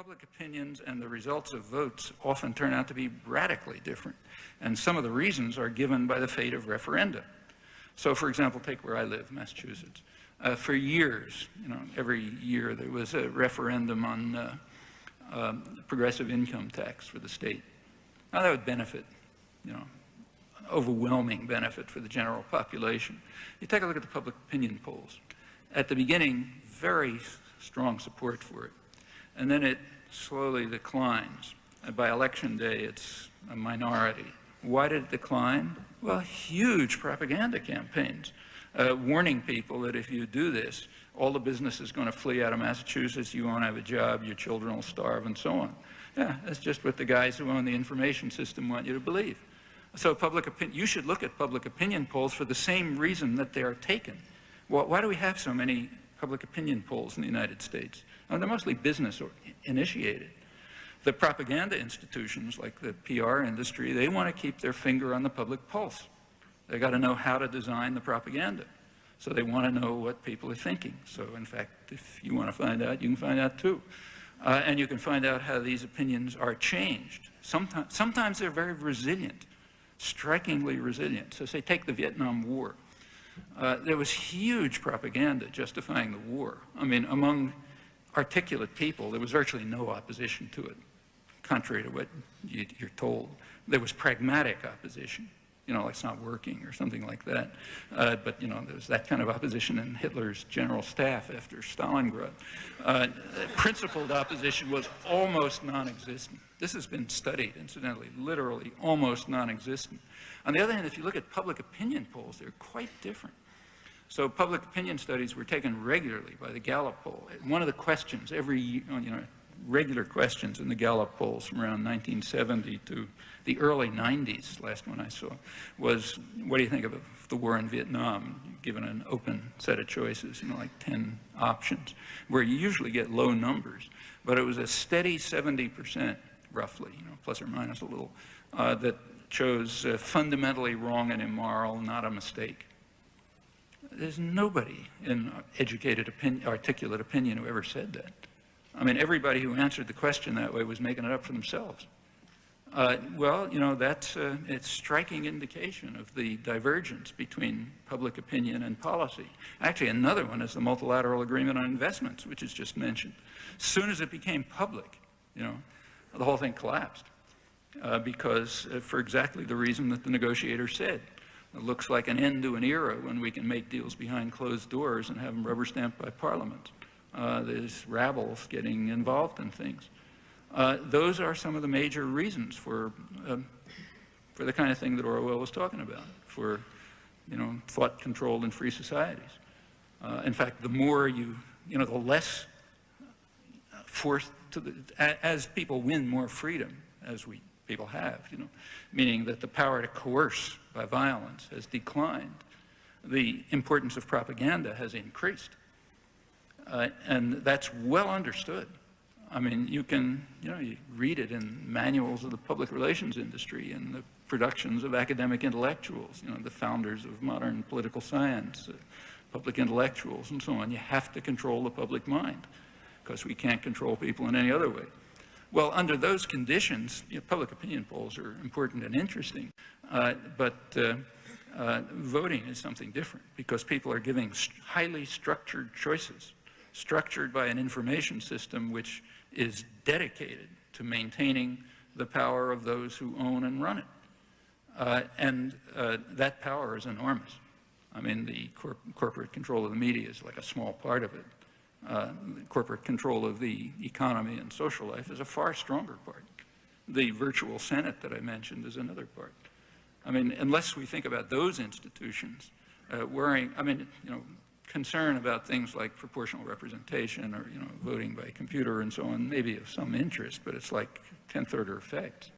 public opinions and the results of votes often turn out to be radically different. And some of the reasons are given by the fate of referenda. So, for example, take where I live, Massachusetts. For years, every year there was a referendum on progressive income tax for the state. Now that would benefit, overwhelming benefit for the general population. You take a look at the public opinion polls. At the beginning, very strong support for it. And then it slowly declines. And by election day, it's a minority. Why did it decline? Well, huge propaganda campaigns warning people that if you do this, all the business is going to flee out of Massachusetts, you won't have a job, your children will starve, and so on. Yeah, that's just what the guys who own the information system want you to believe. So you should look at public opinion polls for the same reason that they are taken. Well, why do we have so many public opinion polls in the United States? They're mostly business initiated. The propaganda institutions, like the PR industry, they want to keep their finger on the public pulse. They got to know how to design the propaganda. So they want to know what people are thinking. So in fact, if you want to find out, you can find out too. And you can find out how these opinions are changed. Sometimes they're very resilient, strikingly resilient. So say, take the Vietnam War. There was huge propaganda justifying the war. I mean, among articulate people, there was virtually no opposition to it, contrary to what you're told. There was pragmatic opposition, like it's not working or something like that. But, there was that kind of opposition in Hitler's general staff after Stalingrad. Principled opposition was almost non-existent. This has been studied, incidentally, literally almost non-existent. On the other hand, if you look at public opinion polls, they're quite different. So public opinion studies were taken regularly by the Gallup poll. One of the questions every year, regular questions in the Gallup polls from around 1970 to the early 90s, last one I saw, was, what do you think of the war in Vietnam? Given an open set of choices, like 10 options, where you usually get low numbers. But it was a steady 70%, roughly, plus or minus a little, that chose fundamentally wrong and immoral, not a mistake. There's nobody in educated, articulate opinion who ever said that. I mean, everybody who answered the question that way was making it up for themselves. Well, that's a striking indication of the divergence between public opinion and policy. Actually, another one is the multilateral agreement on investments, which is just mentioned. As soon as it became public, the whole thing collapsed because for exactly the reason that the negotiator said. It looks like an end to an era when we can make deals behind closed doors and have them rubber stamped by Parliament. There's rabbles getting involved in things. Those are some of the major reasons for the kind of thing that Orwell was talking about, for thought-controlled and free societies. In fact, the more the less forced as people win more freedom, as people have, meaning that the power to coerce by violence has declined, the importance of propaganda has increased. And that's well understood. I mean, you can, you read it in manuals of the public relations industry and the productions of academic intellectuals, the founders of modern political science, public intellectuals, and so on. You have to control the public mind because we can't control people in any other way. Well, under those conditions, public opinion polls are important and interesting, but voting is something different because people are giving highly structured choices, structured by an information system which is dedicated to maintaining the power of those who own and run it. And that power is enormous. I mean, the corporate control of the media is like a small part of it. Corporate control of the economy and social life is a far stronger part. The virtual Senate that I mentioned is another part. I mean, unless we think about those institutions concern about things like proportional representation or, voting by computer and so on, maybe of some interest, but it's like 10th order effects.